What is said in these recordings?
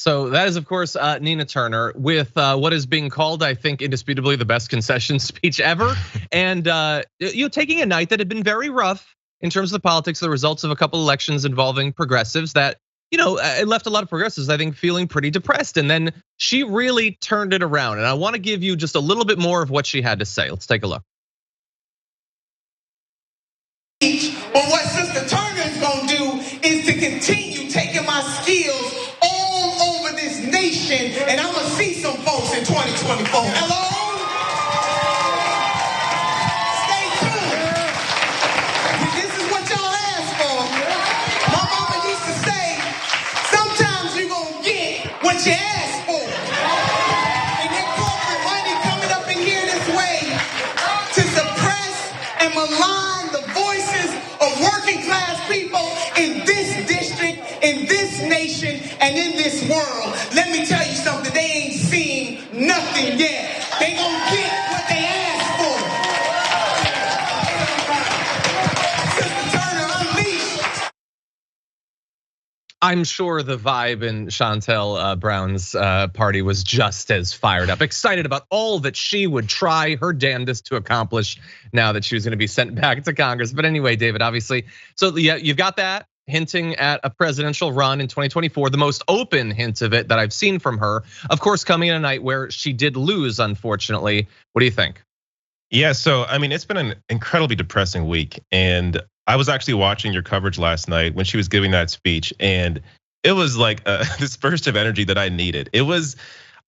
So that is, of course, Nina Turner with what is being called, I think, indisputably the best concession speech ever. And taking a night that had been very rough in terms of the politics, the results of a couple elections involving progressives that, it left a lot of progressives, I think, feeling pretty depressed. And then she really turned it around. And I want to give you just a little bit more of what she had to say. Let's take a look. But what Sister Turner is gonna do is to continue taking my skills all over this nation, and I'm gonna see some folks in 2024. Hello? Stay tuned. This is what y'all asked for. My mama used to say, sometimes you're gonna get what you asked for. And that corporate money coming up in here this way to suppress and malign the voices of working class people in this district, in this nation, and in this world. Let me tell you something, they ain't seen nothing yet. They gonna get what they asked for. Sister Turner, unleashed. I'm sure the vibe in Shontel Brown's party was just as fired up, excited about all that she would try her damnedest to accomplish now that she was gonna be sent back to Congress. But anyway, David, obviously, so yeah, you've got that hinting at a presidential run in 2024, the most open hint of it that I've seen from her. Of course, coming in a night where she did lose, unfortunately. What do you think? Yeah, so I mean, it's been an incredibly depressing week, and I was actually watching your coverage last night when she was giving that speech, and it was like this burst of energy that I needed.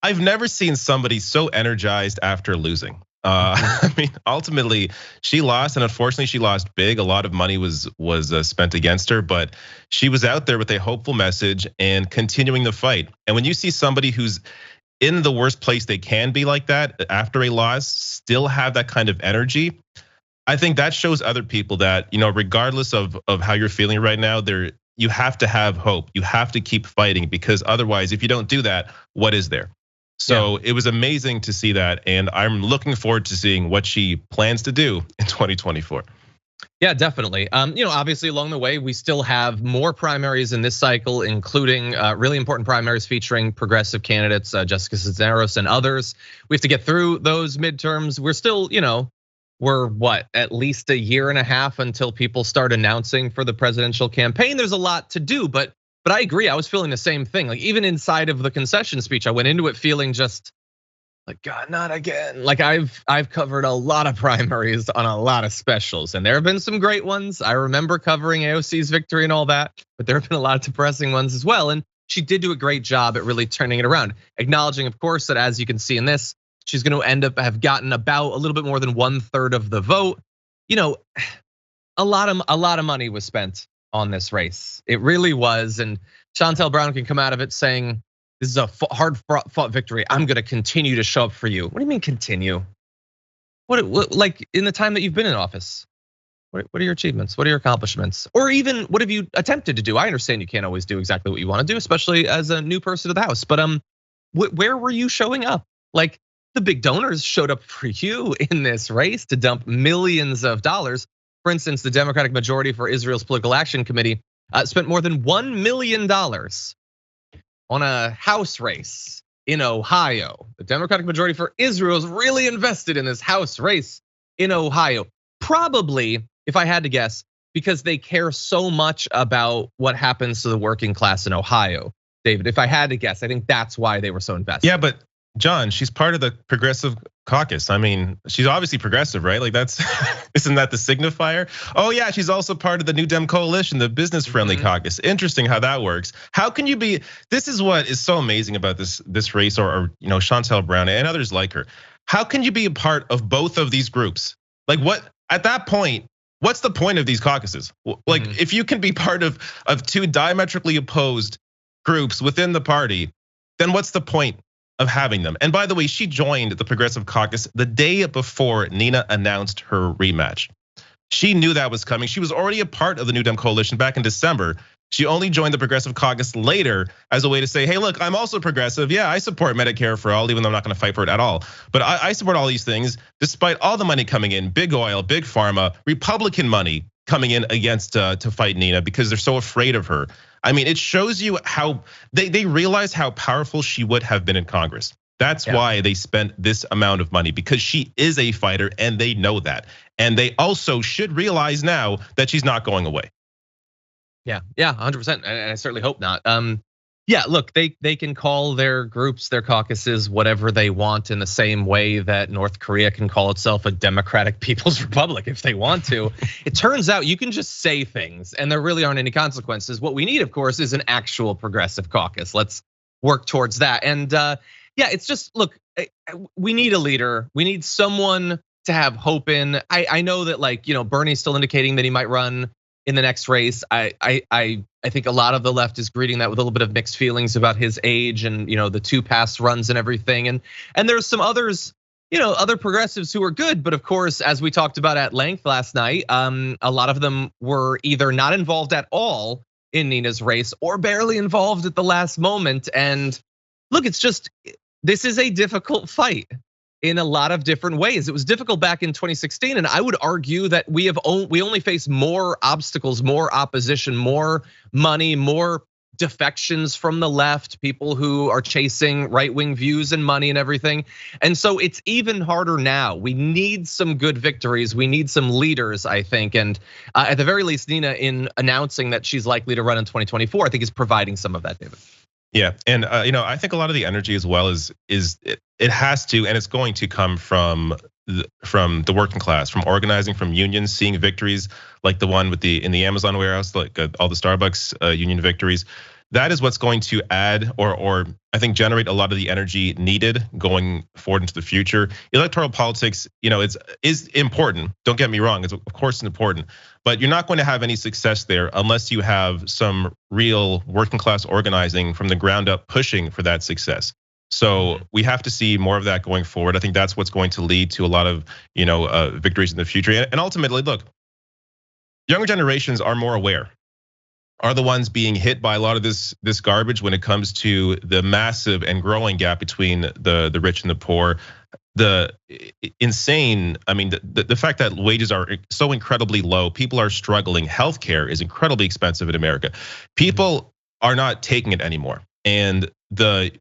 I've never seen somebody so energized after losing. I mean, ultimately, she lost, and unfortunately, she lost big. A lot of money was spent against her, but she was out there with a hopeful message and continuing the fight. And when you see somebody who's in the worst place they can be like that after a loss, still have that kind of energy, I think that shows other people that, regardless of how you're feeling right now, you have to have hope. You have to keep fighting, because otherwise, if you don't do that, what is there? So It was amazing to see that, and I'm looking forward to seeing what she plans to do in 2024. Yeah, definitely. Obviously along the way, we still have more primaries in this cycle, including really important primaries featuring progressive candidates, Jessica Cisneros and others. We have to get through those midterms. We're still, we're at least a year and a half until people start announcing for the presidential campaign. There's a lot to do, but I agree. I was feeling the same thing. Like even inside of the concession speech, I went into it feeling just like, God, not again. Like I've covered a lot of primaries on a lot of specials, and there have been some great ones. I remember covering AOC's victory and all that, but there have been a lot of depressing ones as well. And she did do a great job at really turning it around, acknowledging, of course, that as you can see in this, she's going to end up have gotten about a little bit more than 1/3 of the vote. A lot of money was spent on this race. It really was, and Shontel Brown can come out of it saying, "This is a hard fought victory. I'm going to continue to show up for you." What do you mean continue? What like in the time that you've been in office? What are your achievements? What are your accomplishments? Or even what have you attempted to do? I understand you can't always do exactly what you want to do, especially as a new person to the House. But where were you showing up? Like the big donors showed up for you in this race to dump millions of dollars. For instance, the Democratic Majority for Israel's Political Action Committee spent more than $1 million on a House race in Ohio. The Democratic Majority for Israel is really invested in this House race in Ohio. Probably, if I had to guess, because they care so much about what happens to the working class in Ohio. David, if I had to guess, I think that's why they were so invested. Yeah, but John, she's part of the progressive caucus. I mean, she's obviously progressive, right? Like isn't that the signifier? Oh yeah, she's also part of the New Dem coalition, the business friendly caucus. Interesting how that works. How can you be, this is what is so amazing about this race or Shontel Brown and others like her. How can you be a part of both of these groups? Like what, at that point, what's the point of these caucuses? Like if you can be part of two diametrically opposed groups within the party, then what's the point of having them? And by the way, she joined the Progressive Caucus the day before Nina announced her rematch. She knew that was coming. She was already a part of the New Dem coalition back in December. She only joined the Progressive Caucus later as a way to say, hey, look, I'm also progressive. Yeah, I support Medicare for all, even though I'm not gonna fight for it at all. But I support all these things, despite all the money coming in, big oil, big pharma, Republican money coming in against to fight Nina because they're so afraid of her. I mean, it shows you how they realize how powerful she would have been in Congress. That's why they spent this amount of money, because she is a fighter and they know that. And they also should realize now that she's not going away. Yeah, 100%, and I certainly hope not. Yeah, look, they can call their groups, their caucuses, whatever they want, in the same way that North Korea can call itself a Democratic People's Republic if they want to. It turns out you can just say things and there really aren't any consequences. What we need, of course, is an actual progressive caucus. Let's work towards that. And yeah, it's just, look, we need a leader. We need someone to have hope in. I know that, like, Bernie's still indicating that he might run in the next race. I think a lot of the left is greeting that with a little bit of mixed feelings about his age and the 2 past runs and everything. And there's some others, other progressives who are good, but of course, as we talked about at length last night, a lot of them were either not involved at all in Nina's race or barely involved at the last moment. And look, this is a difficult fight in a lot of different ways. It was difficult back in 2016, and I would argue that we only face more obstacles, more opposition, more money, more defections from the left, people who are chasing right-wing views and money and everything. And so it's even harder now. We need some good victories. We need some leaders, I think. And at the very least, Nina, in announcing that she's likely to run in 2024, I think is providing some of that, David. Yeah, and I think a lot of the energy as well is it has to, and it's going to come from the working class, from organizing, from unions, seeing victories like the one in the Amazon warehouse, like all the Starbucks union victories. That is what's going to add or I think generate a lot of the energy needed going forward into the future. Electoral politics, is important. Don't get me wrong, it's of course important, but you're not going to have any success there unless you have some real working class organizing from the ground up pushing for that success. So we have to see more of that going forward. I think that's what's going to lead to a lot of victories in the future. And ultimately, look, younger generations are more aware, are the ones being hit by a lot of this garbage when it comes to the massive and growing gap between the rich and the poor. The insane, I mean, the fact that wages are so incredibly low, people are struggling. Healthcare is incredibly expensive in America. People are not taking it anymore. And the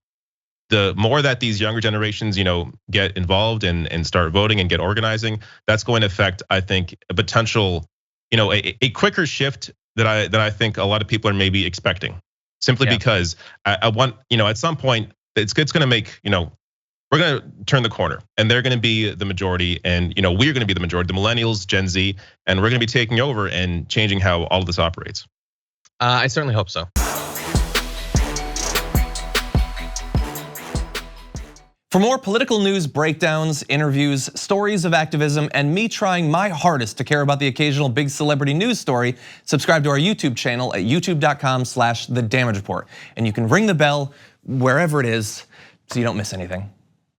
more that these younger generations, get involved and start voting and get organizing, that's going to affect, I think, a potential, a quicker shift that I think a lot of people are maybe expecting, simply because I want, at some point it's going to make, we're going to turn the corner and they're going to be the majority, and we're going to be the majority, the millennials, Gen Z, and we're going to be taking over and changing how all of this operates. I certainly hope so. For more political news, breakdowns, interviews, stories of activism, and me trying my hardest to care about the occasional big celebrity news story, subscribe to our YouTube channel at youtube.com/The Damage Report. And you can ring the bell wherever it is so you don't miss anything.